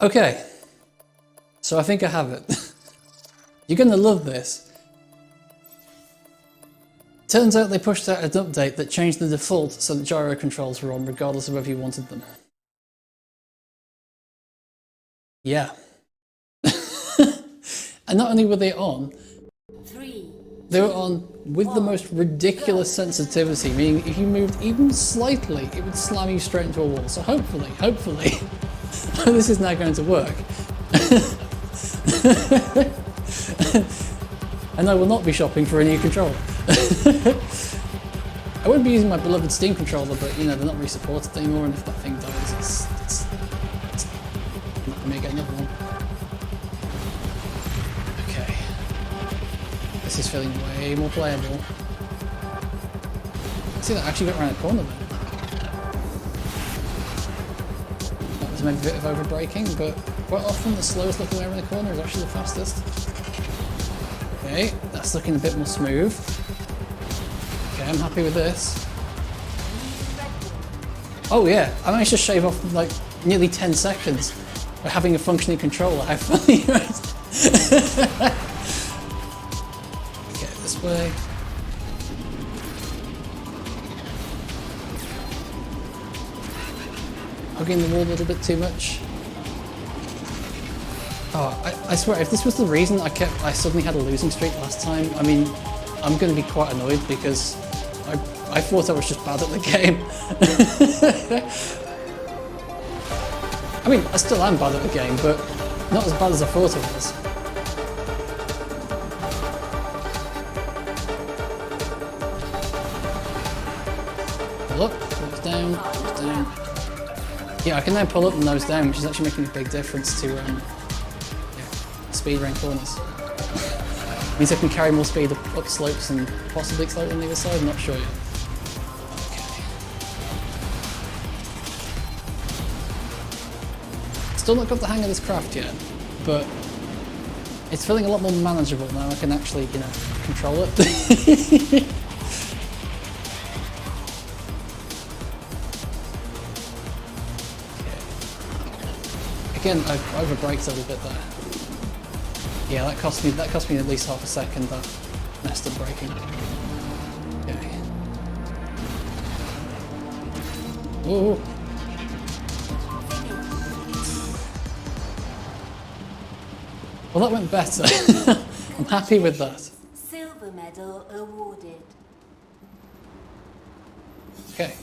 Okay, so I think I have it. You're gonna love this. Turns out they pushed out an update that changed the default so that gyro controls were on regardless of whether you wanted them. Yeah. And not only were they on, they were on with the most ridiculous sensitivity, meaning if you moved even slightly, it would slam you straight into a wall. So hopefully, this is now going to work. And I will not be shopping for a new controller. I wouldn't be using my beloved Steam controller, but you know, they're not really supported anymore, and if that thing dies, it's I'm not gonna get another one. Okay. This is feeling way more playable. See, that actually got around the corner then. That was maybe a bit of over braking, but quite often the slowest looking way around the corner is actually the fastest. Okay, that's looking a bit more smooth. Okay, I'm happy with this. Oh yeah, I managed to shave off like nearly 10 seconds by having a functioning controller. How funny, right? Okay, this way. Hugging the wall a little bit too much. Oh, I swear, if this was the reason I suddenly had a losing streak last time, I mean, I'm going to be quite annoyed because I thought I was just bad at the game. I mean, I still am bad at the game, but not as bad as I thought I was. Pull up, nose down, nose down. Yeah, I can now pull up and nose down, which is actually making a big difference to speed around corners. Means I can carry more speed up slopes and possibly slightly on the other side, I'm not sure yet. Okay. Still not got the hang of this craft yet, but it's feeling a lot more manageable now. I can actually, you know, control it. Okay. Again, I overbraked a little bit there. Yeah, that cost me at least half a second, that messed up braking. Okay. Ooh. Well, that went better. I'm happy with that. Silver medal awarded. Okay.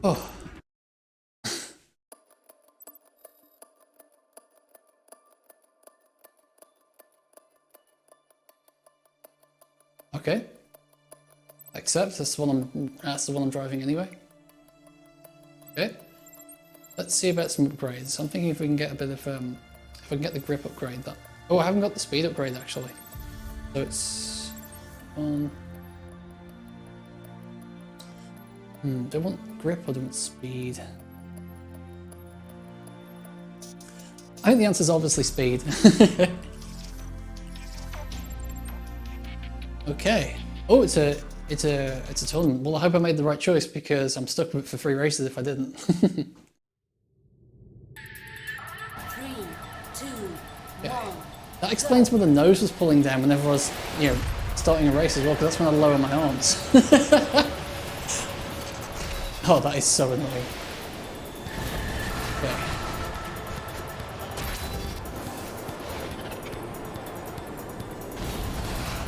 Oh. Okay. Accept. That's the one I'm driving anyway. Okay. Let's see about some upgrades. I'm thinking if we can get a bit of if I can get the grip upgrade. That. Oh, I haven't got the speed upgrade actually. So it's on. Do I want grip or do I want speed? I think the answer is obviously speed. Okay. Oh, it's a tournament. Well, I hope I made the right choice because I'm stuck with it for 3 races if I didn't. 3, 2, 1. That explains why the nose was pulling down whenever I was, you know, starting a race as well, because that's when I lower my arms. Oh, that is so annoying. Okay.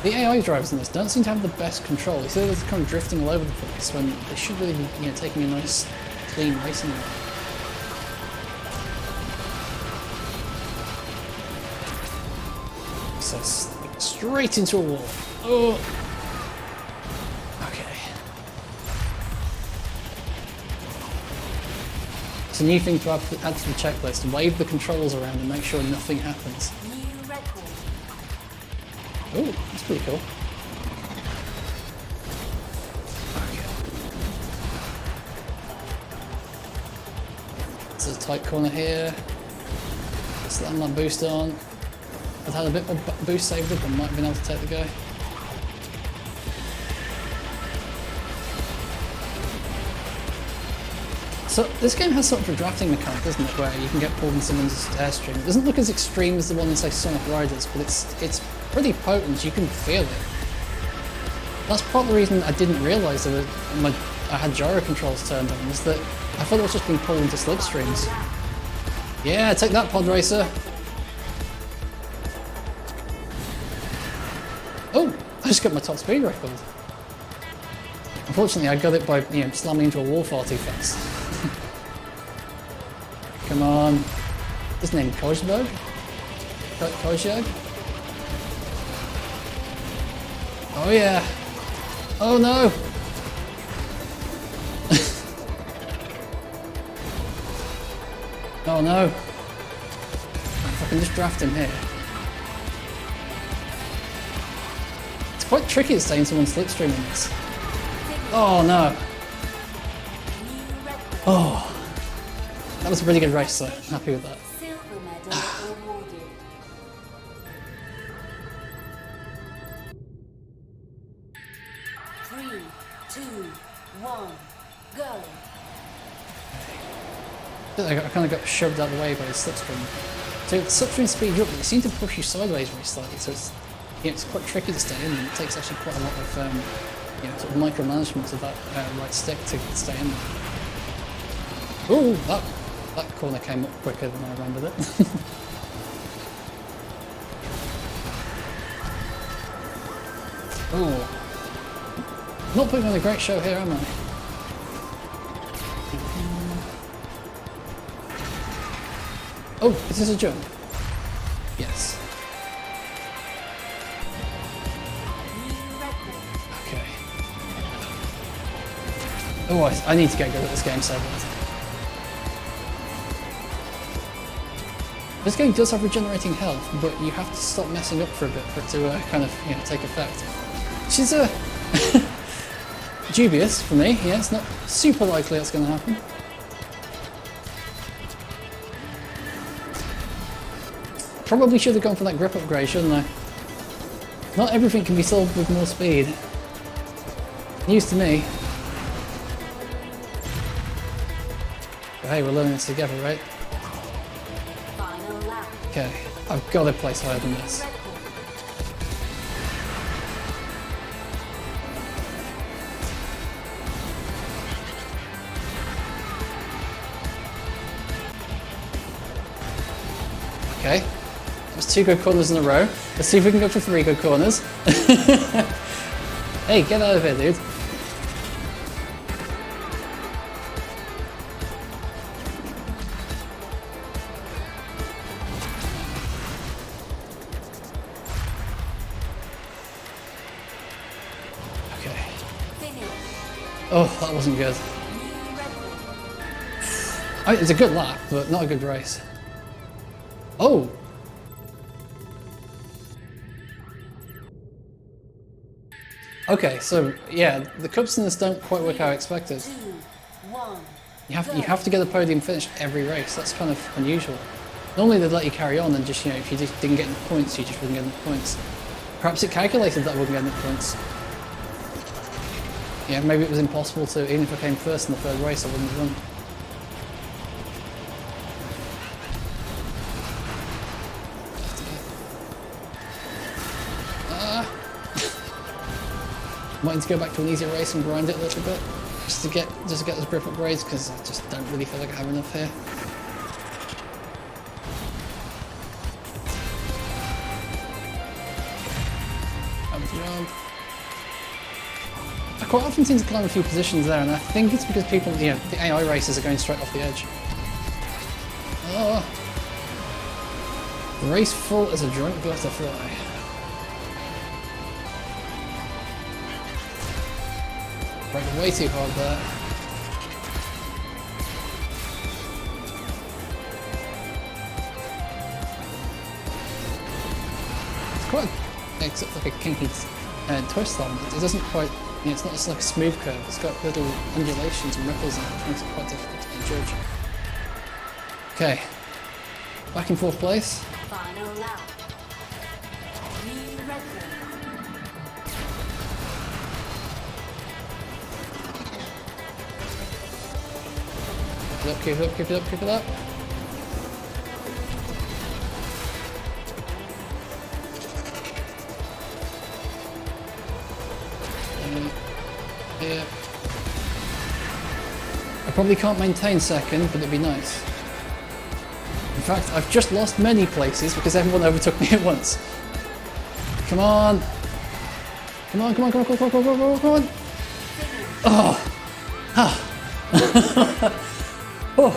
The AI drivers in this don't seem to have the best control. You see they're kind of drifting all over the place when they should really be, you know, taking a nice, clean racing route. So straight into a wall. Oh. Okay. It's a new thing to add to the checklist. Wave the controls around and make sure nothing happens. New record. Oh, that's pretty cool. Okay. There's a tight corner here. Slam that boost on. I've had a bit more boost saved up, I might have been able to take the guy. So this game has sort of a drafting mechanic, doesn't it, where you can get pulled in someone's airstream. It doesn't look as extreme as the one in, say, Sonic Riders, but it's pretty potent. You can feel it. That's part of the reason I didn't realise that I had gyro controls turned on, is that I thought it was just being pulled into slipstreams. Yeah, take that, pod racer. Oh, I just got my top speed record. Unfortunately, I got it by slamming into a wall far too fast. Come on. What's his name? Kozberg? Kozberg? Oh yeah. Oh no. Oh no. If I can just draft him here. It's quite tricky to stay in someone's slipstream in this. Oh no. Oh. That was a pretty good race, though. Happy with that. Silver medal awarded. Three, two, one, go. I kind of got shoved out of the way by the slipstream. So slipstream speed up, but it seemed to push you sideways very slightly, so it's quite tricky to stay in, and it takes actually quite a lot of sort of micromanagement of that right stick to stay in there. Ooh, that corner came up quicker than I remembered it. Ooh. Not putting on a great show here, am I? Oh, is this a jump? Yes. Okay. Oh, I need to get good at this game so bad. This game does have regenerating health, but you have to stop messing up for a bit for it to kind of take effect. Which is dubious for me. Yeah, it's not super likely that's going to happen. Probably should have gone for that grip upgrade, shouldn't I? Not everything can be solved with more speed. News to me. But hey, we're learning this together, right? Okay, I've got to place higher than this. Okay, that was 2 good corners in a row. Let's see if we can go for 3 good corners. Hey, get out of here, dude. Oh, that wasn't good. It's a good lap, but not a good race. Oh! Okay, so yeah, the cups in this don't quite work how I expected. You have to get the podium finished every race. That's kind of unusual. Normally they'd let you carry on and just, if you just didn't get enough points, you just wouldn't get enough points. Perhaps it calculated that I wouldn't get enough points. Yeah, maybe it was impossible to, even if I came first in the 3rd race, I wouldn't have won. Might need to go back to an easier race and grind it a little bit, just to get those grip upgrades, because I just don't really feel like I have enough here. Jump. I quite often seem to climb a few positions there, and I think it's because people, the AI racers are going straight off the edge. Oh. Race full as a drunk butterfly. Braking way too hard there. It's quite like a kinky twist on it. It doesn't quite, it's not just like a smooth curve. It's got little undulations and ripples in it, which makes it quite difficult to judge. Okay, back in 4th place. Final lap. New record. Keep it up, keep it up, keep it up. Here. I probably can't maintain second, but it'd be nice. In fact, I've just lost many places because everyone overtook me at once. Come on! Come on, come on, come on, come on, come on, come on, come on! Oh! Ah! Oh!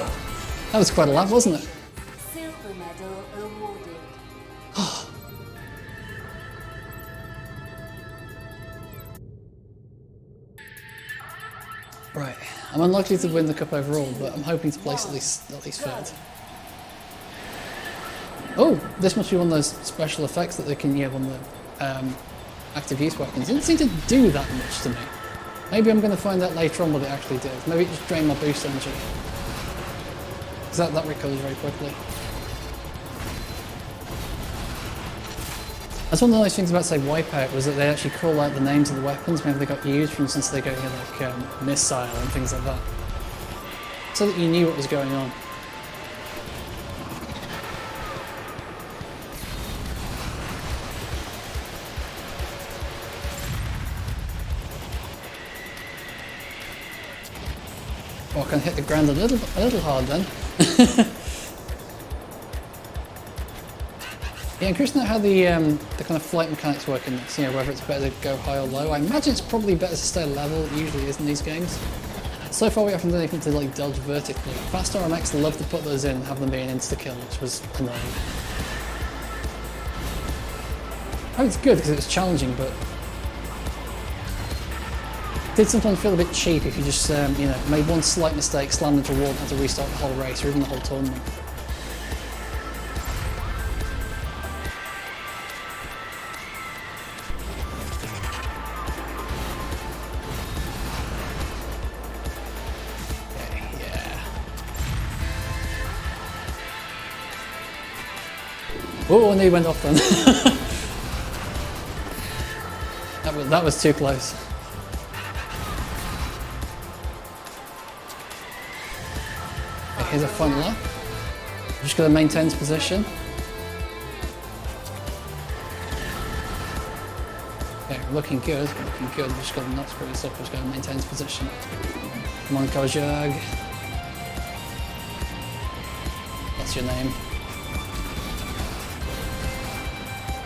That was quite a lap, wasn't it? Silver medal awarded. Right. I'm unlikely to win the cup overall, but I'm hoping to place at least third. Oh, this must be one of those special effects that they can use on the active use weapons. It didn't seem to do that much to me. Maybe I'm going to find out later on what it actually did. Maybe it just drained my boost energy. Because that recovers very quickly. That's one of the nice things about, say, Wipeout, was that they actually call out the names of the weapons whenever they got used. For instance, they go here like missile and things like that. So that you knew what was going on. Oh, I can hit the ground a little hard then. Yeah, I'm curious to know how the kind of flight mechanics work in this, you know, whether it's better to go high or low. I imagine it's probably better to stay level, it usually is in these games. So far we haven't done anything to like dodge vertically. Fast RMX love to put those in and have them be an insta-kill, which was annoying. Oh, it's good because it was challenging, but it did sometimes feel a bit cheap if you just, you know, made one slight mistake, slammed into a wall and had to restart the whole race or even the whole tournament. Oh, and he went off then. that was too close. Okay, here's a front lap. Just got to maintain his position. Okay, looking good, looking good. Just got to not screw this up, just got to maintain his position. Come on, Kojag. That's your name.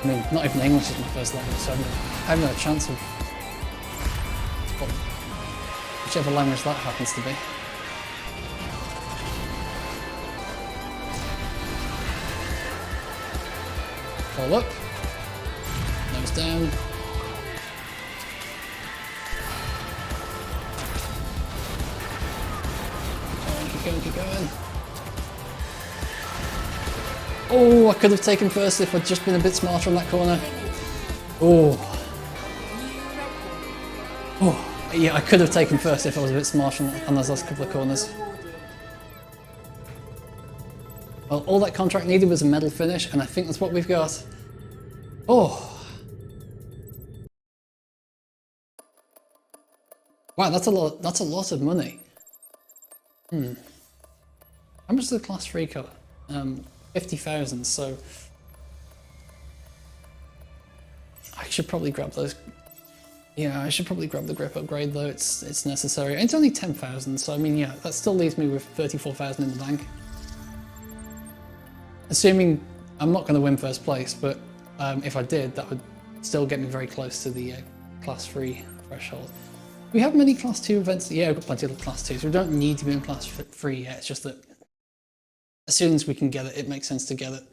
I mean, not even English is my first language, so I haven't got a chance of, well, whichever language that happens to be. Fall up, nose down. Keep going, keep going. Oh, I could have taken first if I'd just been a bit smarter on that corner. Oh. Oh, yeah, I could have taken first if I was a bit smarter on those last couple of corners. Well, all that contract needed was a medal finish, and I think that's what we've got. Oh. Wow, that's a lot of money. How much is the class 3 cover? 50,000, so I should probably grab those. Yeah, I should probably grab the grip upgrade though, it's necessary. It's only 10,000, so I mean, yeah, that still leaves me with 34,000 in the bank. Assuming I'm not going to win first place, but if I did, that would still get me very close to the class 3 threshold. We have many class 2 events. Yeah, we've got plenty of class 2, so we don't need to be in class 3 yet. It's just that as soon as we can get it, it makes sense to get it.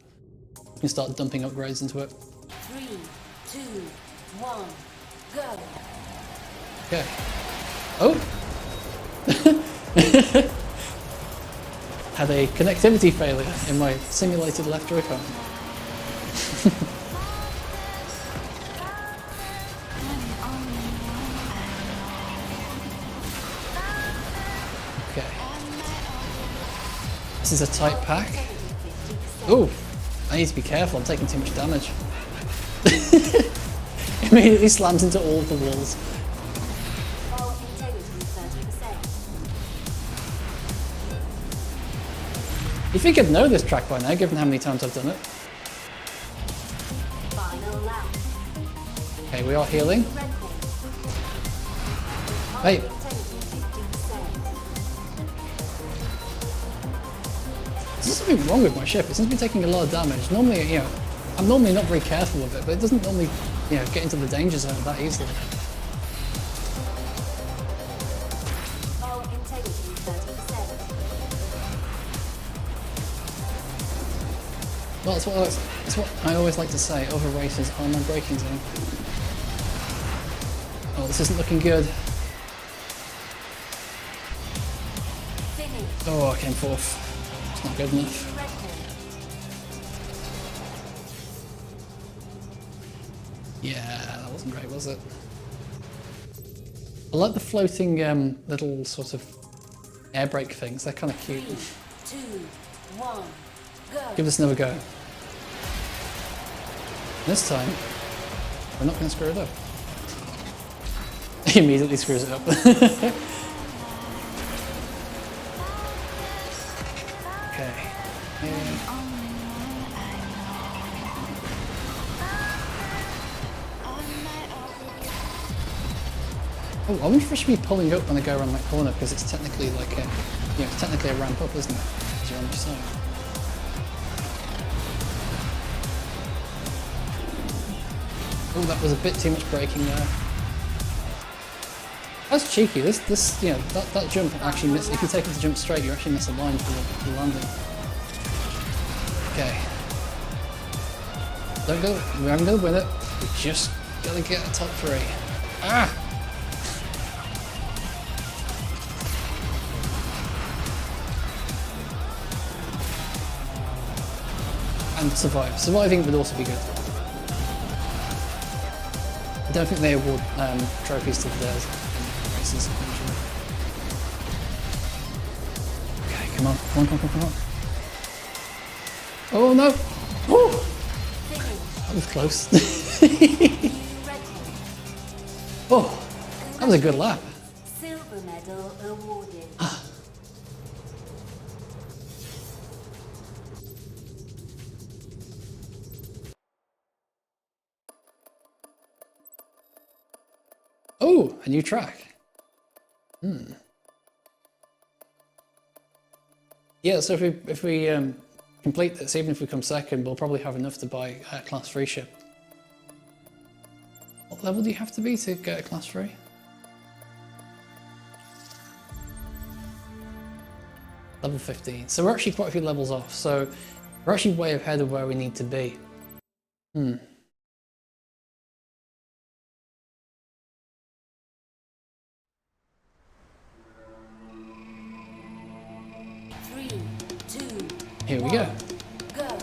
We can start dumping upgrades into it. 3, 2, 1, go. Okay. Oh! Had a connectivity failure in my simulated left joycon. Okay. This is a tight pack. Oh, I need to be careful, I'm taking too much damage. Immediately slams into all of the walls. You think I'd know this track by now, given how many times I've done it. Final lap. Okay, we are healing. Record. Hey. Integrity 50%. There's something wrong with my ship. It seems to be taking a lot of damage. Normally, you know, I'm normally not very careful with it, but it doesn't normally, you know, get into the danger zone that easily. Hull integrity 30%. Well, that's what I always like to say. Other races are my braking zone. Oh, this isn't looking good. Finish. Oh, I came fourth. It's not good enough. Record. Yeah, that wasn't great, was it? I like the floating little sort of air brake things. They're kind of cute. 3, 2, 1, go. Give this another go. This time, we're not going to screw it up. He immediately screws it up. Okay. Oh, I wonder if I should be pulling up when I go around that corner because it's technically like a, you know, it's technically a ramp up, isn't it? Because you're on your side. Oh, that was a bit too much braking there. That's cheeky. This, you know, that jump actually miss. If you take it to jump straight, you actually miss a line for the landing. Okay. Don't go. We haven't got to win it. We just gotta get a top 3. Ah! And survive. Surviving would also be good. I don't think they award trophies to theirs in races. Okay, come on. Come on. Oh no! Woo! That was close. Oh, that was a good lap. Silver medal awarded. Oh, a new track. Yeah, so if we complete this, even if we come second, we'll probably have enough to buy a class 3 ship. What level do you have to be to get a class 3? Level 15. So we're actually quite a few levels off. So we're actually way ahead of where we need to be. 3, 2, Here we go. go.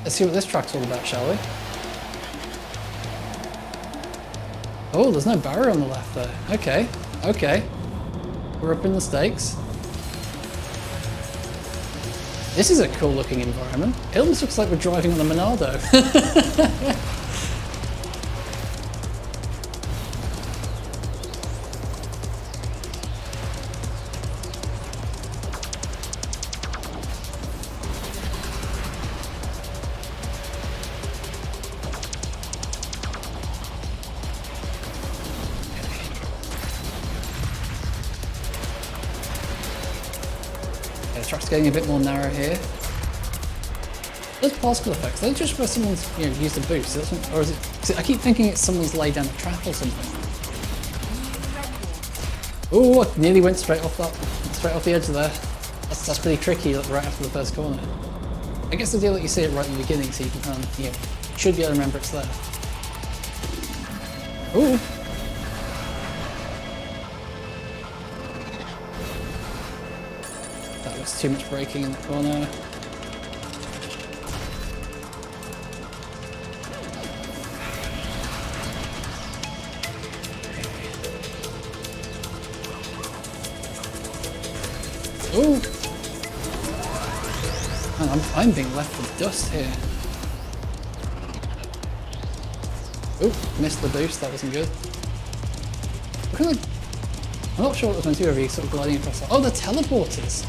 Let's see what this track's all about, shall we? Oh, there's no barrier on the left there. Okay, okay. We're up in the stakes. This is a cool looking environment. It almost looks like we're driving on a Monado. The track's getting a bit more narrow here. Those particle effects, they're just where someone's, you know, used a boost, or is it? I keep thinking it's someone's laid down a trap or something. Oh, I nearly went straight off the edge there. That's pretty tricky right after the first corner. I guess the deal that you see it right in the beginning, so you can kind of, you know, should be able to remember it's there. Ooh. That was too much braking in the corner. Ooh! Man, I'm being left with dust here. Ooh, missed the boost, that wasn't good. I'm not sure what was meant to be sort of gliding across. Oh, the teleporters!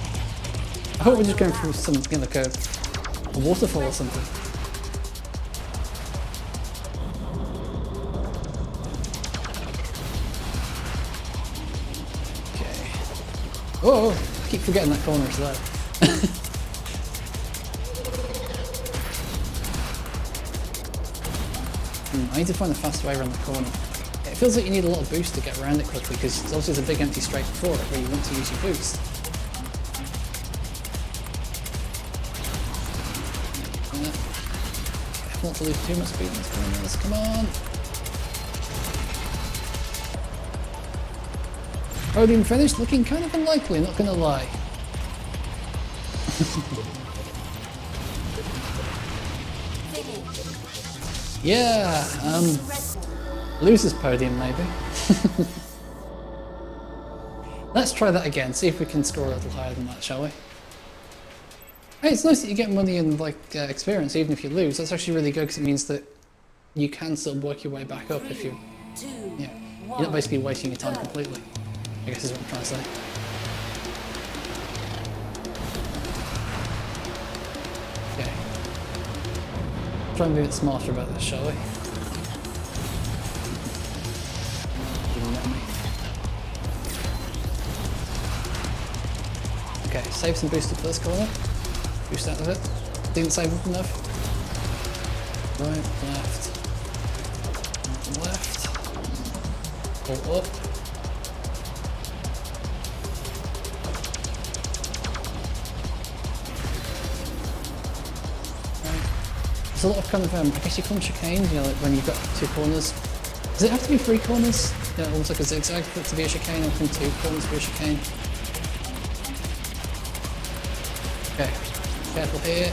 I hope we're just going through some, you know, like a waterfall or something. Okay. Oh, I keep forgetting that corner is there. I need to find a faster way around the corner. It feels like you need a lot of boost to get around it quickly because obviously there's a big empty straight before it where you want to use your boost. Not to lose too much speed in this corners, come on! Podium finish looking kind of unlikely, not gonna lie. Yeah, losers podium maybe. Let's try that again, see if we can score a little higher than that, shall we? Hey, it's nice that you get money and like experience even if you lose. That's actually really good because it means that you can still work your way back up if you, yeah, you're not basically wasting your time completely, I guess is what I'm trying to say. Okay. Try and be a bit smarter about this, shall we? Didn't let me. Okay, save some boost up for this corner. Boost out of it. Didn't save enough. Right, left. Left. Pull up. Right. There's a lot of kind of, I guess you call them chicanes, you know, like when you've got two corners. Does it have to be three corners? Yeah, almost like a zigzag for it to be a chicane, or can two corners be a chicane? Okay. Careful here.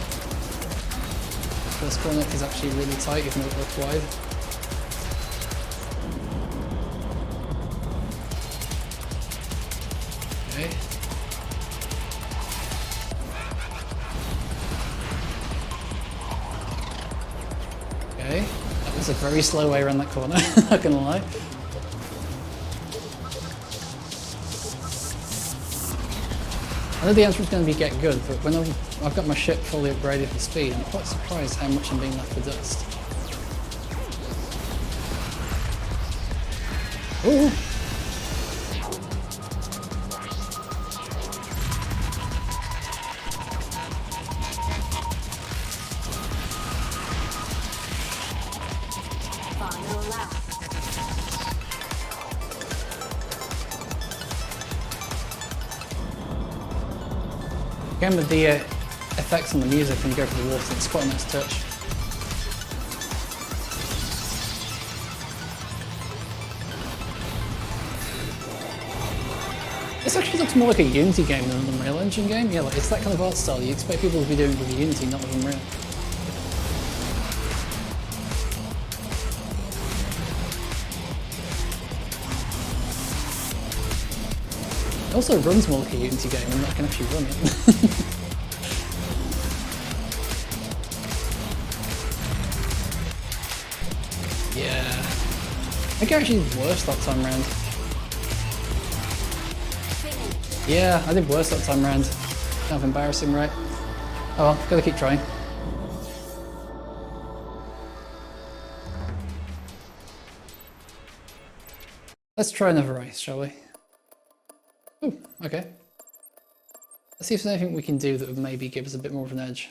First corner is actually really tight even though it looks wide. Okay. Okay. That was a very slow way around that corner, not gonna lie. I know the answer is going to be get good, but when I've got my ship fully upgraded for speed, I'm quite surprised how much I'm being left for dust. Ooh! Final lap. Again with the effects on the music when you go for the water, it's quite a nice touch. This actually looks more like a Unity game than an Unreal Engine game. Yeah, like it's that kind of art style you expect people to be doing with Unity, not with Unreal. It also runs more like a Unity game and I can actually run it. Yeah. I think I actually did worse that time round. Yeah, I did worse that time round. Kind of embarrassing, right? Oh well, gotta keep trying. Let's try another race, shall we? Ooh, okay. Let's see if there's anything we can do that would maybe give us a bit more of an edge.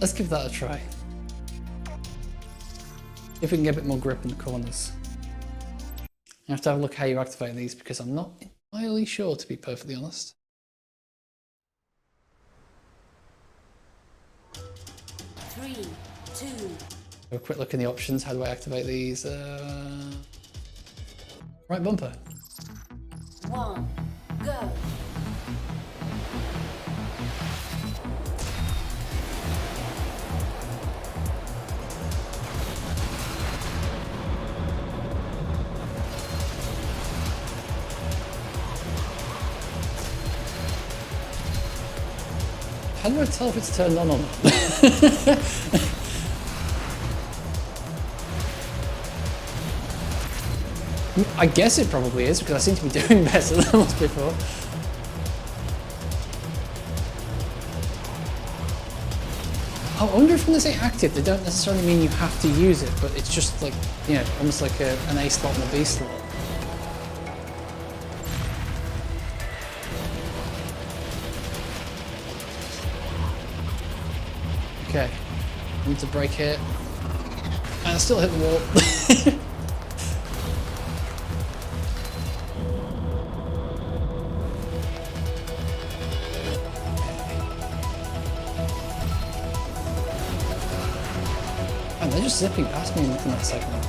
Let's give that a try. If we can get a bit more grip in the corners. I have to have a look how you activate these because I'm not entirely sure, to be perfectly honest. 3, 2. Have a quick look in the options. How do I activate these? Right bumper. 1, go. How do I tell if it's turned on or not? I guess it probably is because I seem to be doing better than I was before. I wonder if when they say active, they don't necessarily mean you have to use it, but it's just like, you know, almost like an A slot and a B slot. Okay, I need to brake here. And I still hit the wall. And they're just zipping past me in that segment.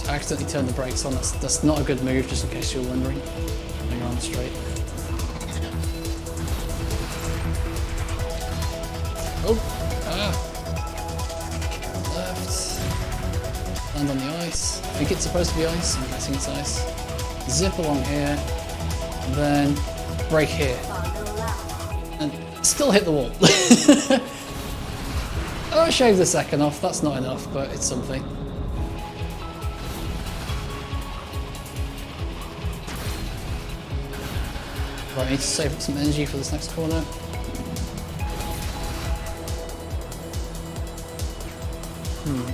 I accidentally turned the brakes on. That's not a good move, just in case you're wondering. When you're on the straight. Oh! Ah! Left. Land on the ice. I think it's supposed to be ice. I'm guessing it's ice. Zip along here. And then brake here. Final lap. And still hit the wall. Oh, I shaved a second off. That's not enough, but it's something. Right, I need to save up some energy for this next corner.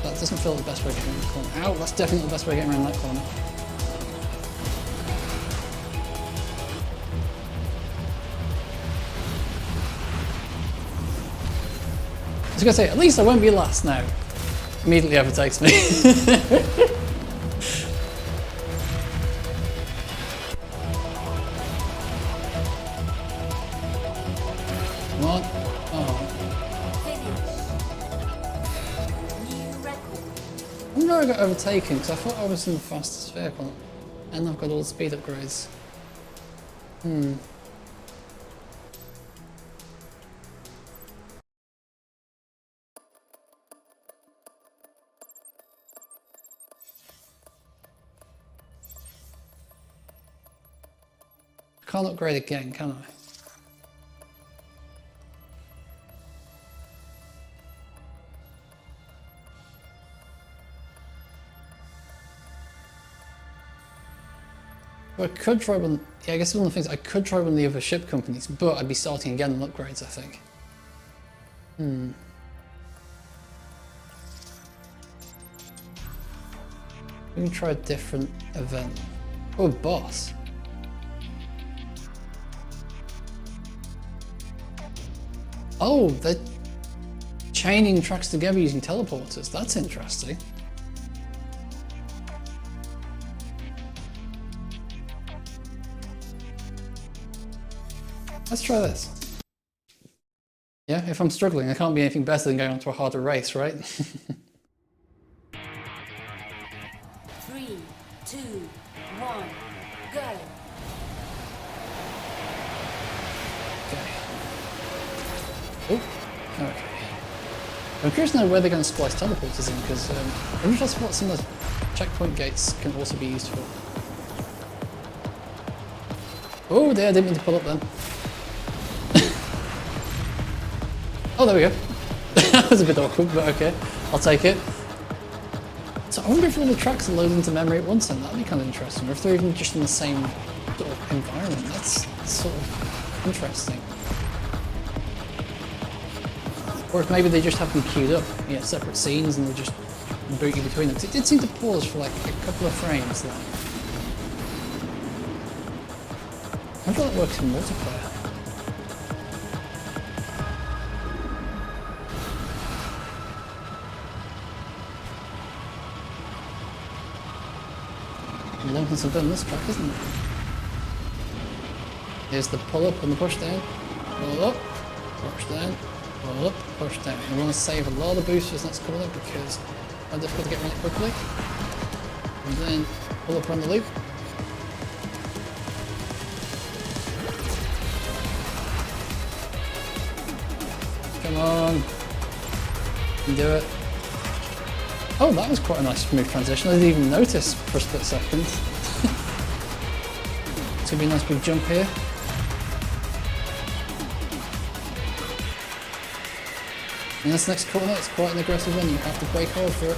That doesn't feel like the best way of getting around the corner. Ow, that's definitely the best way of getting around that corner. I was gonna say, at least I won't be last now. Immediately overtakes me. Come on. Oh. Finish. New record. I wonder how I got overtaken, because I thought I was in the fastest vehicle. And I've got all the speed upgrades. I can't upgrade again, can I? Well, I could try one. Yeah, I guess one of the things I could try one of the other ship companies, but I'd be starting again on upgrades, I think. We can try a different event. Oh, boss. Oh, they're chaining tracks together using teleporters. That's interesting. Let's try this. Yeah, if I'm struggling, I can't be anything better than going on to a harder race, right? 3, 2, 1, go. Okay. Oh, okay. I'm curious to know where they're going to splice teleporters in, because I'm interested what some of the checkpoint gates can also be used for. Oh, there, I didn't mean to pull up then. Oh, there we go. That was a bit awkward, but okay. I'll take it. So I wonder if all the tracks are loaded into memory at once then. That'd be kind of interesting. Or if they're even just in the same sort of environment. That's sort of interesting. Or if maybe they just have them queued up, you know, separate scenes, and they just boot you between them. 'Cause it did seem to pause for like a couple of frames there. I wonder if that works in multiplayer. Long since I've done this track, isn't it? is the pull up and the push down. Pull up, push down, pull up, push down. You want to save a lot of boost for this next corner because it's quite difficult to get around it quickly. And then pull up around the loop. Come on. You can do it. Oh, that was quite a nice smooth transition. I didn't even notice for a split second. It's going to be a nice big jump here. And this next corner, it's quite an aggressive one. You have to brake hard for it.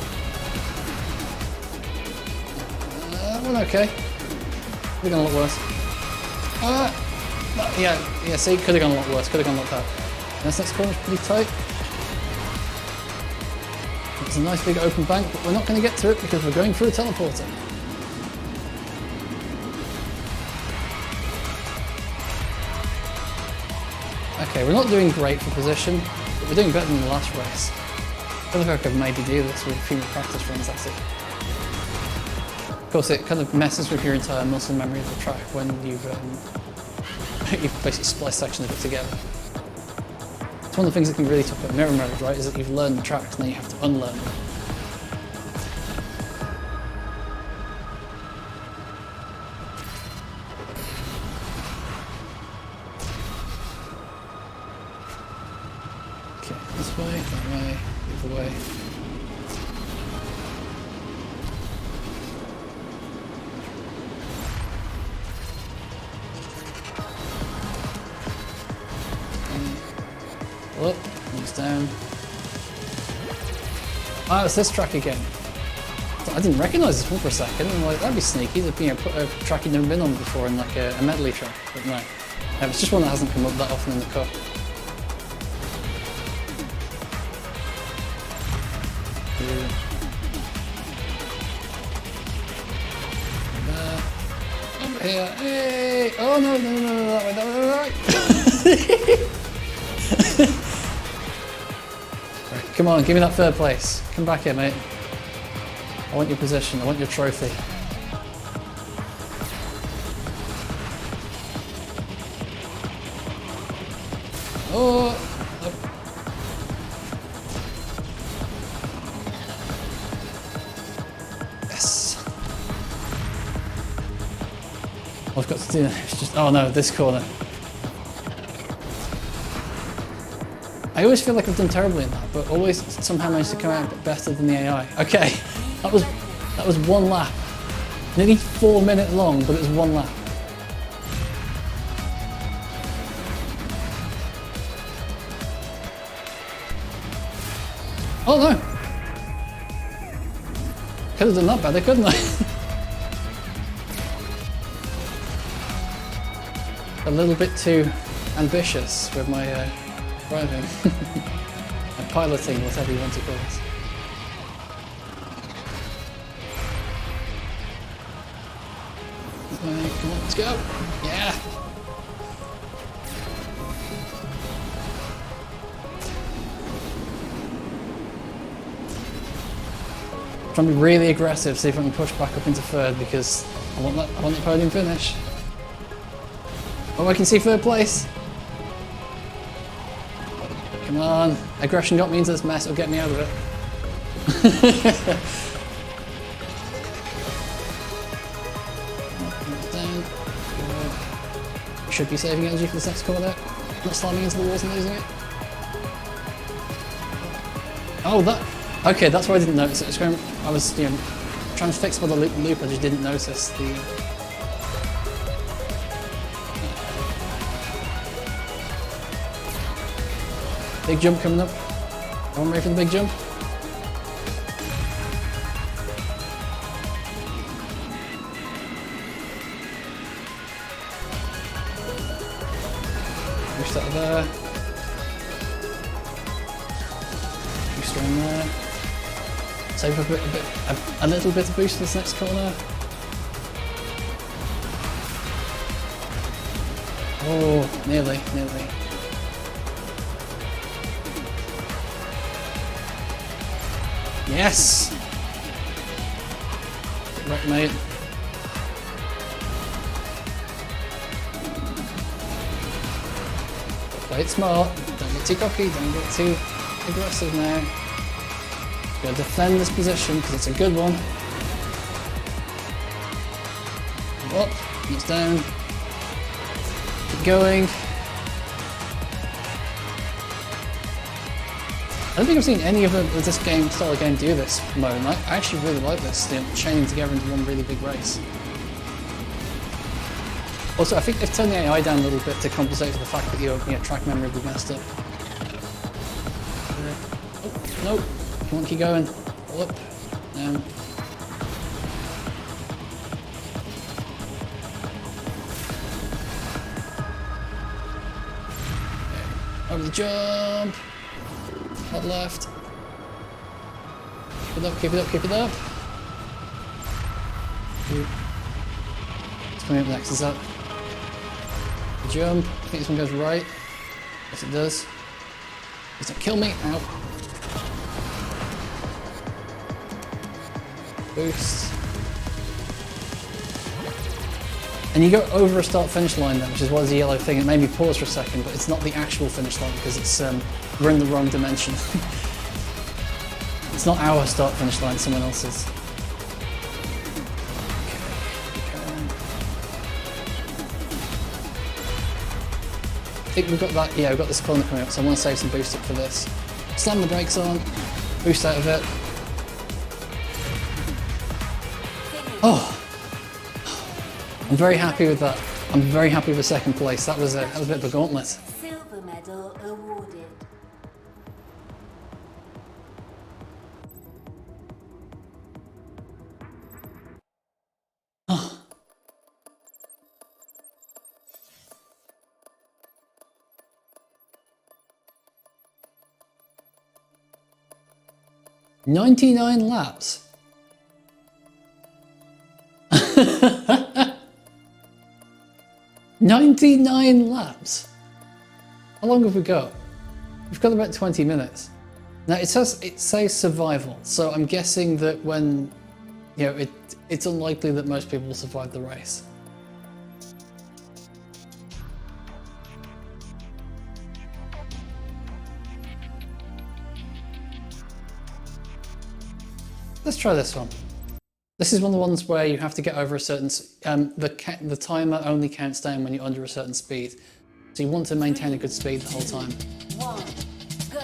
That one okay. Could have gone a lot worse. Yeah, see, could have gone a lot worse. Could have gone like that. And this next corner is pretty tight. It's a nice big open bank, but we're not going to get to it because we're going through a teleporter. Okay, we're not doing great for position, but we're doing better than the last race. I feel like I could maybe do this with a few more practice runs, that's it. Of course, it kind of messes with your entire muscle memory of the track when you've basically spliced sections of it together. It's one of the things that can be really tough about mirror mode, right, is that you've learned the tracks and then you have to unlearn them. Okay, this way, that way, the other way. Up, moves down. Ah, it's this track again. I didn't recognise this one for a second. I'm like, that'd be sneaky. There'd be a track you've never been on before in like a medley track, but no. It's just one that hasn't come up that often in the cup. Over here. Hey! Oh no, that way. Come on, give me that third place. Come back here, mate. I want your position, I want your trophy. Oh! Yes! All I've got to do now is just... Oh no, this corner. I always feel like I've done terribly in that, but always somehow managed to come out better than the AI. Okay, that was one lap. Nearly 4 minutes long, but it was one lap. Oh no! Could have done that better, couldn't I? A little bit too ambitious with my driving. And piloting, whatever you want to call it. Come on, let's go! Yeah! I'm trying to be really aggressive, see if I can push back up into third because I want the podium finish. Oh, I can see third place! Come on, aggression got me into this mess, it'll get me out of it. Down. Should be saving energy for this next corner. Not slamming into the walls and losing it. Oh, that... Okay, that's why I didn't notice it. I was, trying to fix by the loop, I just didn't notice the... Big jump coming up. Everyone ready for the big jump? Push that there. Booster in there. Save a little bit of boost for this next corner. Oh, nearly. Yes! Get wrecked, mate. Play it smart. Don't get too cocky. Don't get too aggressive now. Gotta defend this position because it's a good one. Up, it's down. Keep going. I don't think I've seen any of this style of game do this mode, and I actually really like this, you know, chaining together into one really big race. Also, I think they've turned the AI down a little bit to compensate for the fact that your track memory will be messed up. Oh, no, come on, keep going. Up, down. Over the jump. Up left. Keep it up, keep it up, keep it up. What's coming up next? Is that the jump? I think this one goes right. Yes, it does. Does that kill me? Ow. Boost. And you go over a start-finish line then, which is what is the yellow thing. It made me pause for a second, but it's not the actual finish line because it's we're in the wrong dimension. It's not our start-finish line, it's someone else's. I think we've got that, yeah, we've got this corner coming up, so I want to save some boost up for this. Slam the brakes on, boost out of it. Oh! I'm very happy with that. I'm very happy with second place. That was a bit of a gauntlet. Silver medal awarded. Oh. "99 laps." 99 laps. How long have we got? We've got about 20 minutes. Now it says survival, so I'm guessing that when, you know, it's unlikely that most people will survive the race. Let's try this one. This is one of the ones where you have to get over a certain, the timer only counts down when you're under a certain speed. So you want to maintain a good speed the whole time. 1, go.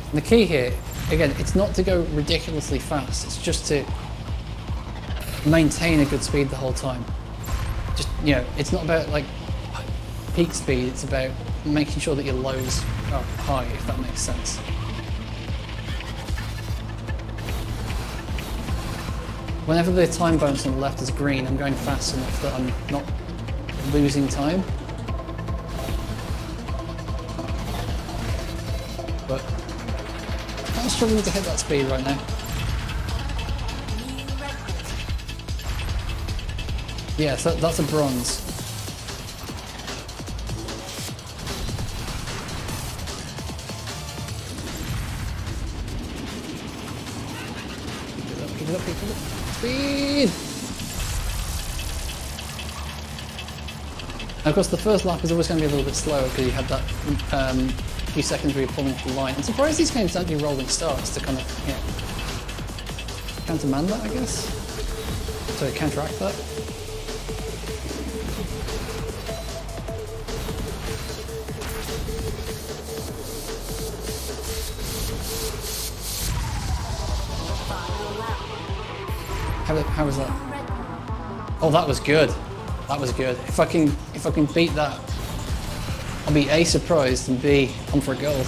And the key here, again, it's not to go ridiculously fast, it's just to maintain a good speed the whole time. Just, you know, it's not about like peak speed, it's about making sure that your lows are high, if that makes sense. Whenever the time bonus on the left is green, I'm going fast enough that I'm not losing time. But I'm struggling to hit that speed right now. Yeah, so that's a bronze. Keep it up, keep it up. Speed! Now, of course, the first lap is always going to be a little bit slower because you had that few seconds where you're pulling off the line. I'm surprised these games don't do rolling starts to kind of, you know, countermand that, I guess. So counteract that. How was that? Oh, that was good. That was good. If I can beat that, I'll be A, surprised, and B, on for gold.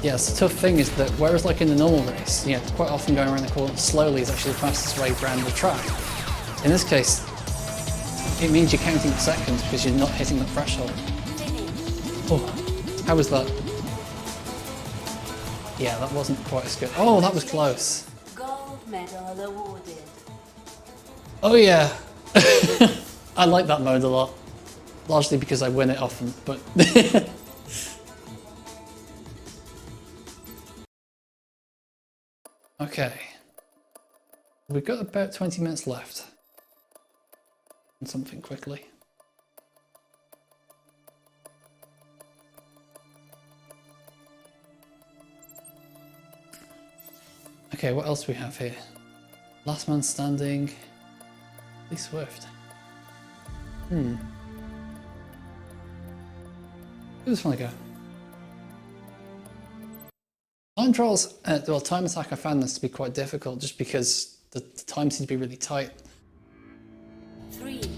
Yes, the tough thing is that whereas like in the normal race, you know, quite often going around the corner slowly is actually the fastest way around the track. In this case, it means you're counting the seconds because you're not hitting that threshold. Oh, how was that? Yeah, that wasn't quite as good. Oh, that was close. Gold medal awarded. Oh yeah. I like that mode a lot. Largely because I win it often, but... Okay. We've got about 20 minutes left. And something quickly. Okay, what else do we have here? Last man standing. Lee Swift. Who does want to go? Time trials, well, time attack, I found this to be quite difficult just because the time seems to be really tight. 3, 2, I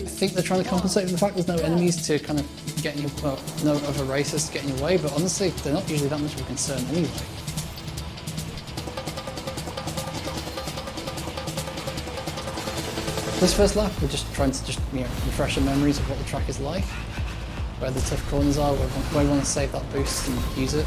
think they're trying to compensate for the fact there's no enemies to kind of get in your, well, no other races to get in your way, but honestly, they're not usually that much of a concern anyway. This first lap, we're just trying to refresh our memories of what the track is like, where the tough corners are, where we want to save that boost and use it.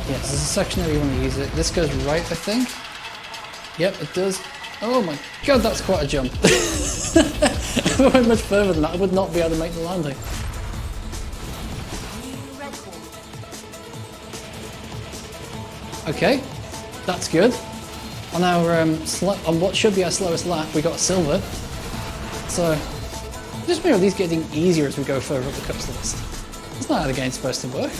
Yes, there's a section where you want to use it. This goes right, I think. Yep, it does. Oh my god, that's quite a jump. If I went much further than that, I would not be able to make the landing. new record. Okay, that's good. On our on what should be our slowest lap, we got a silver. So, just remember these getting easier as we go further up the cups list. That's not how the game's supposed to work.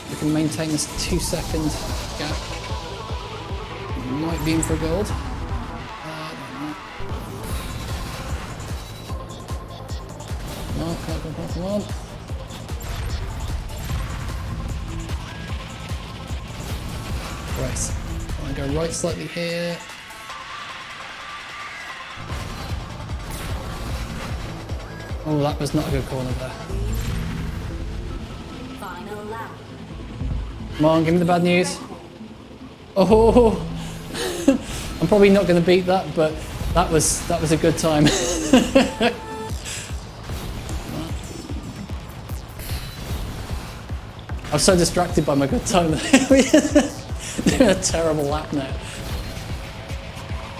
We can maintain this 2-second gap. Might be in for gold. Come on, come on. Right. I'm going to go right slightly here. Oh, that was not a good corner there. Final lap. Come on, give me the bad news. Oh, I'm probably not going to beat that, but that was a good time. I was so distracted by my good time that we're doing a terrible lap now.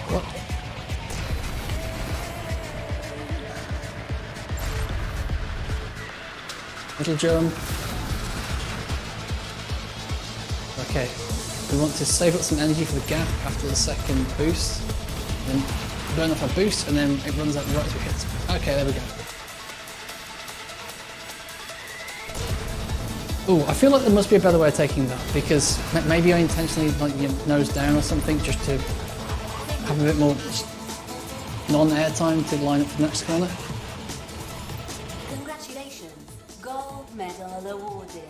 What? Little jump. Okay, we want to save up some energy for the gap after the second boost, then burn off our boost, and then it runs out right as we hit. Okay, there we go. Oh, I feel like there must be a better way of taking that, because maybe I intentionally like nose down or something just to have a bit more non-air time to line up for the next corner. Congratulations. Gold medal awarded.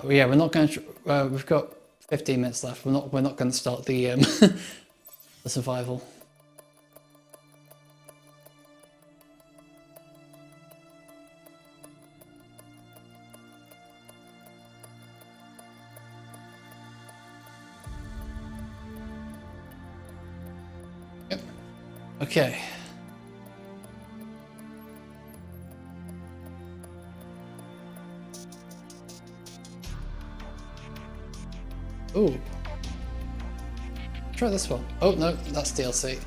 Yeah, we're not going to. We've got 15 minutes left. We're not going to start the the survival. Yep. Okay. Ooh. Try this one. Oh no, that's DLC.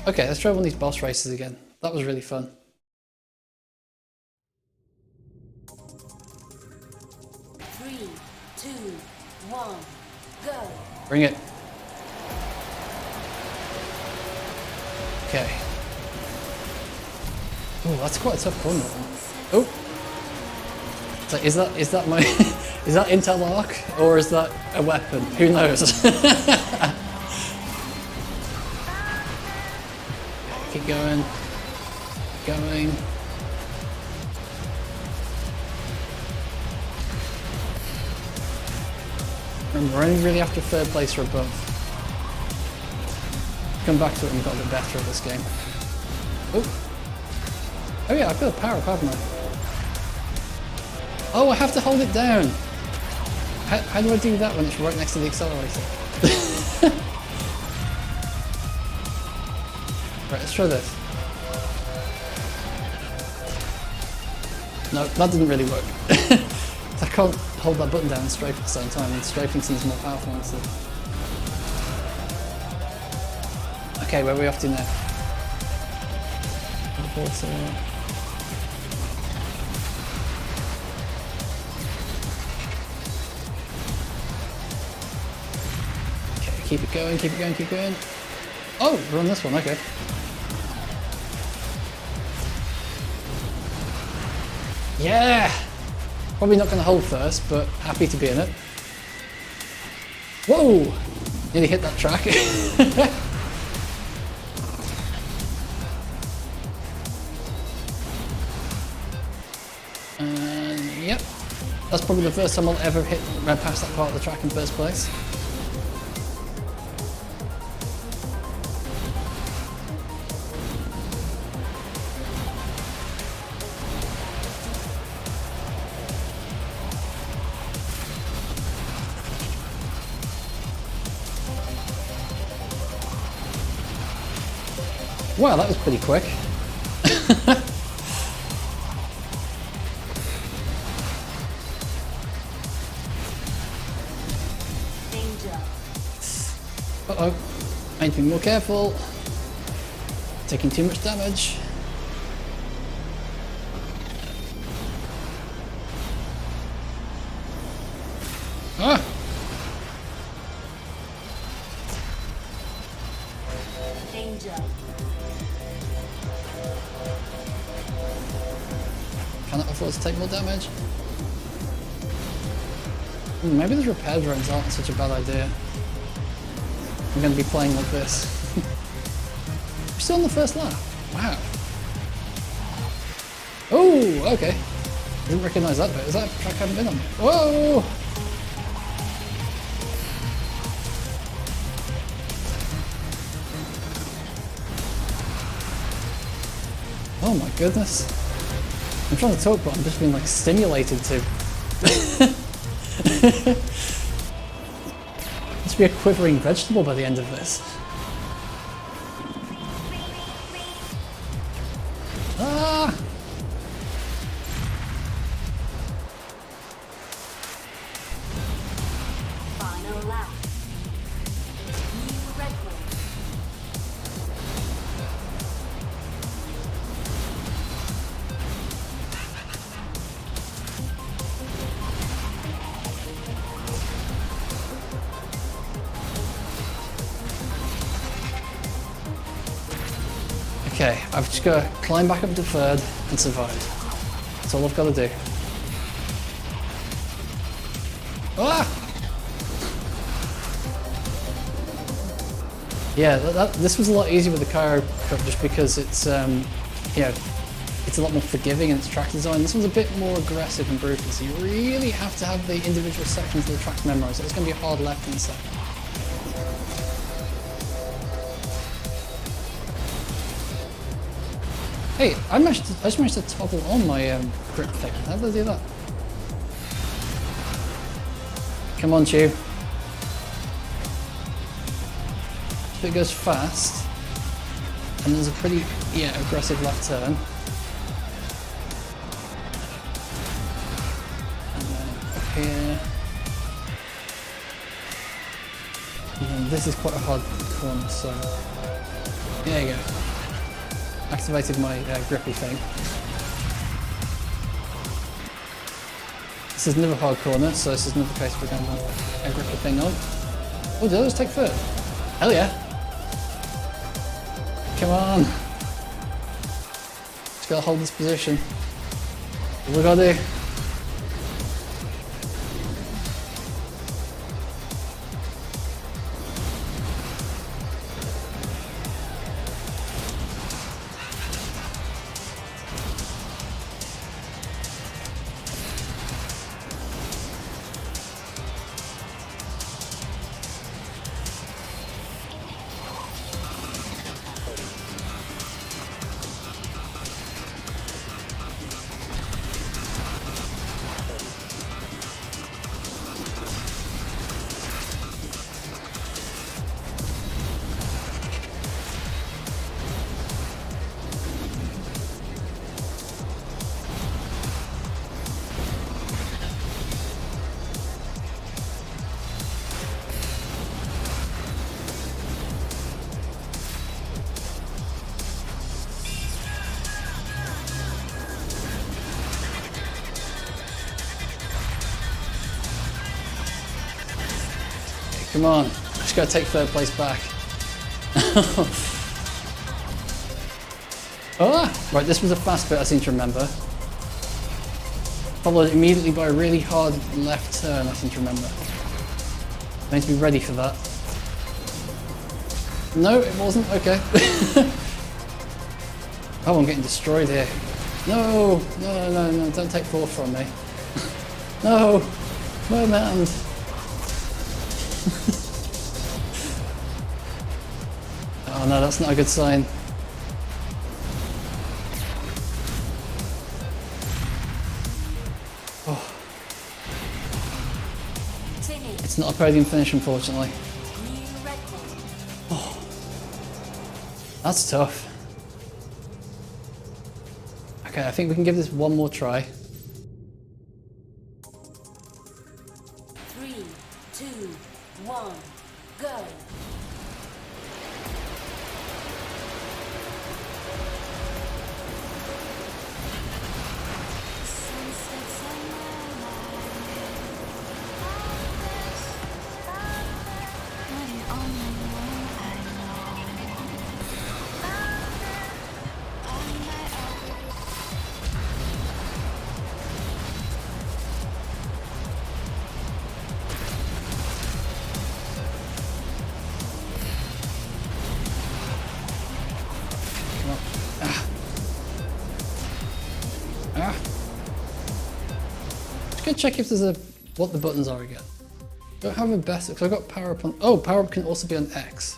Okay, let's try one of these boss races again. That was really fun. Three, two, one, go. Bring it. Okay. Oh, that's quite a tough corner. Oh. So is that my Is that Intel Arc or is that a weapon? Who knows? Keep going. Going. Remember, we're only really after third place or above. Come back to it and we've got a bit better at this game. Oh yeah, I've got a power up, haven't I? Oh, I have to hold it down. How do I do that when it's right next to the accelerator? Right, let's try this. No, that didn't really work. I can't hold that button down and strafe at the same time, and strafing seems more powerful honestly. Okay, where are we off to now? Okay, keep it going, keep it going, keep going. Oh, we're on this one, okay. Yeah! Probably not going to hold first, but happy to be in it. Whoa! Nearly hit that track. Yep. That's probably the first time I'll ever hit right past that part of the track in first place. Wow, that was pretty quick. Danger. Uh-oh. I need to be more careful. Taking too much damage. Ah! Danger. Cannot afford to take more damage. Maybe the repair drones aren't such a bad idea. I'm going to be playing like this. We're still on the first lap. Wow. Oh, okay. Didn't recognise that bit. Is that a track I haven't been on? Whoa! Oh my goodness. I'm trying to talk, but I'm just being like stimulated to. Must be a quivering vegetable by the end of this. Ah! Final lap. New record. Okay, I've just got to climb back up to third and survive. That's all I've got to do. Ah! Yeah, this was a lot easier with the gyro cup just because it's, you know, it's a lot more forgiving in its track design. This one's a bit more aggressive and brutal, so you really have to have the individual sections of the track memorized. So it's going to be a hard left and second. Hey, I just managed to toggle on my grip thing. How did I do that? Come on, Tube. If it goes fast, and there's a pretty, aggressive left turn. And then up here. And then this is quite a hard corner, so there you go. Activated my grippy thing. This is another hard corner, so this is another case we're going to have a grippy thing on. Oh, did I just take third? Hell yeah! Come on! Just gotta hold this position. What we gotta do? Come on. Just gotta take third place back. Oh, right, this was a fast bit I seem to remember. Followed immediately by a really hard left turn I seem to remember. I need to be ready for that. No, it wasn't. Okay. Oh, I'm getting destroyed here. No, no, no, no, don't take fourth from me. No, my man. Oh no, that's not a good sign. Oh. It's not a podium finish, unfortunately. Oh. That's tough. Okay, I think we can give this one more try. 3, 2, 1, go. Just gonna check if there's a what the buttons are again. Don't have a better because I got power up on. Oh, power up can also be on X.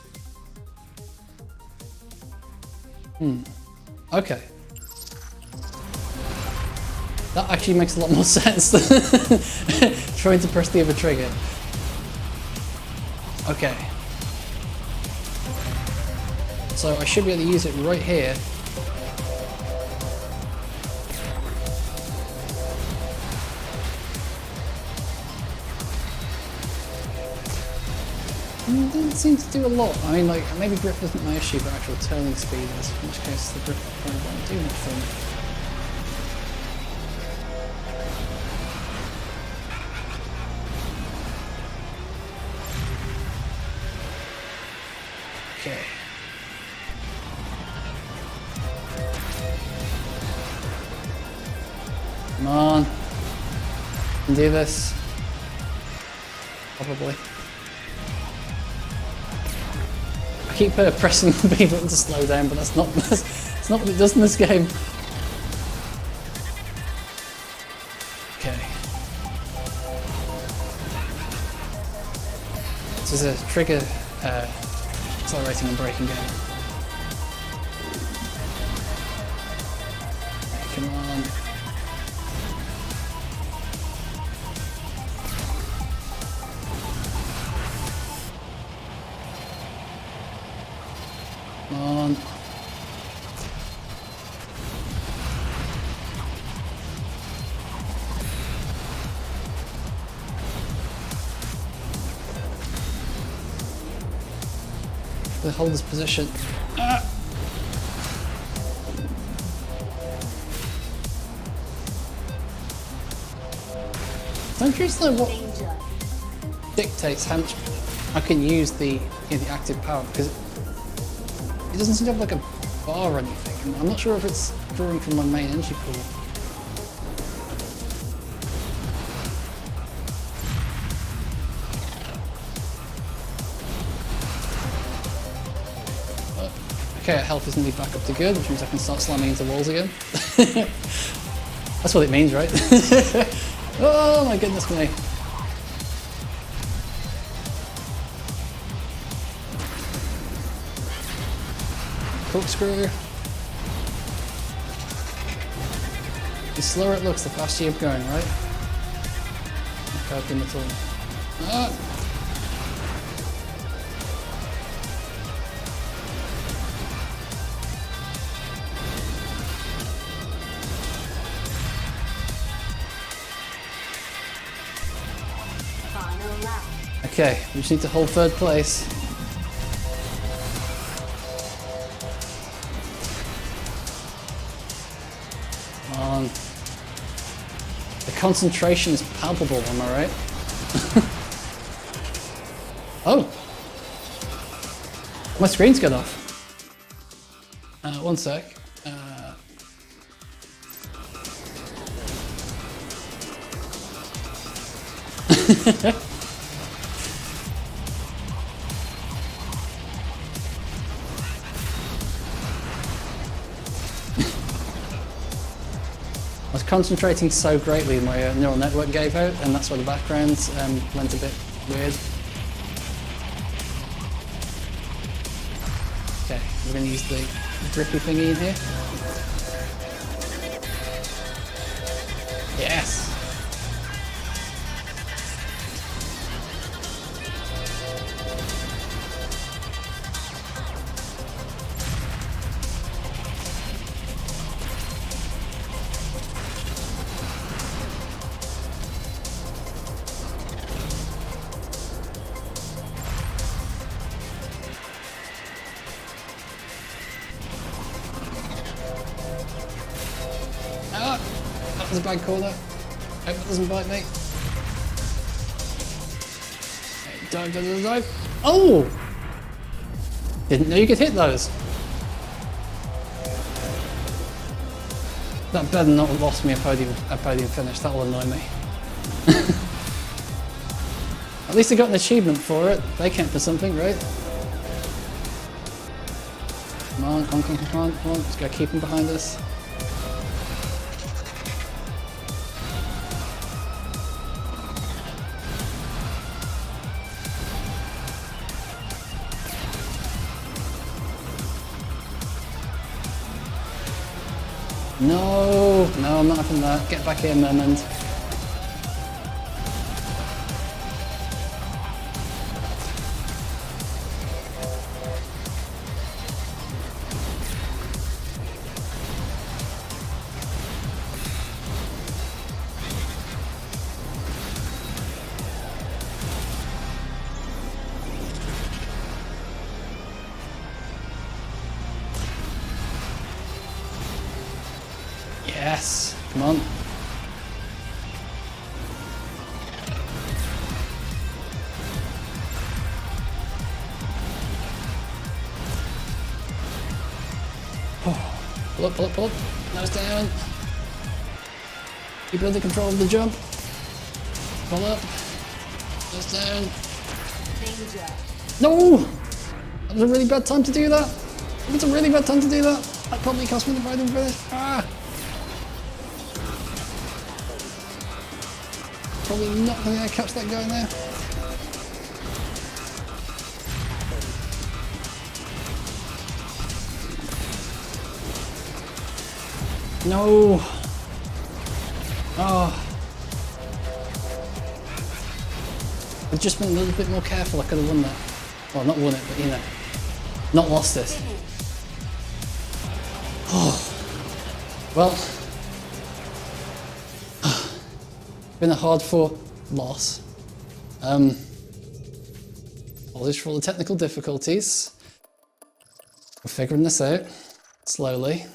Okay. That actually makes a lot more sense than trying to press the other trigger. Okay. So I should be able to use it right here. Didn't seem to do a lot. I mean, like, maybe grip isn't my issue, but actual turning speed is, in which case the grip probably won't do much for me. Okay. Come on. I can do this. Probably. I keep pressing the B button to slow down, but that's not what it does in this game. Okay. This is a trigger accelerating and braking game. Come on. Come on. To hold this position. Ah. I'm curious to know what dictates how much I can use the active power, because it doesn't seem to have like a bar or anything. I'm not sure if it's drawing from my main energy pool. Okay, health is nearly back up to good, which means I can start slamming into walls again. That's what it means, right? Oh my goodness me. Corkscrew. The slower it looks, the faster you're going, right? Okay, I've been at all. Ah! Okay, we just need to hold third place. Come on. The concentration is palpable, am I right? Oh! My screen's got off. One sec. I was concentrating so greatly, my neural network gave out, and that's why the background went a bit weird. Okay, we're going to use the drippy thingy in here. Yes! Ah! That was a bad call though. Hope it doesn't bite me. Okay, dive, dive, dive, dive. Oh! Didn't know you could hit those. That better not have lost me a podium finish, that will annoy me. At least I got an achievement for it. They count for something, right? Come on, come on, come on, come on, come on. Just gotta keep them behind us. No, no, I'm not having that. Get back here, Mermond. Yes, come on. Oh, pull up, pull up, pull up. Nose down. Keep under control of the jump. Pull up. Nose down. Danger. No! That was a really bad time to do that. It's a really bad time to do that. That probably cost me the podium finish. Ah! Probably not going to catch that guy now. No! Oh! I've just been a little bit more careful, I could have won that. Well, not won it, but you know, not lost it. Oh! Well, been a hard-fought loss. Apologies for all the technical difficulties. We're figuring this out slowly.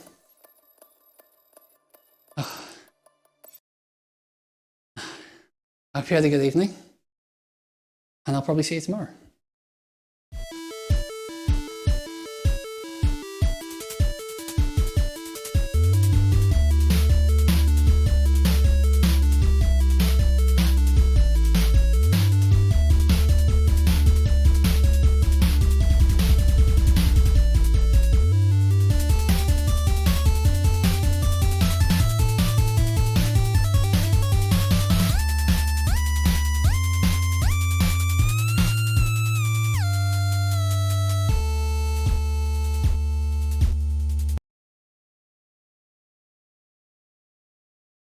I hope you had a good evening, and I'll probably see you tomorrow.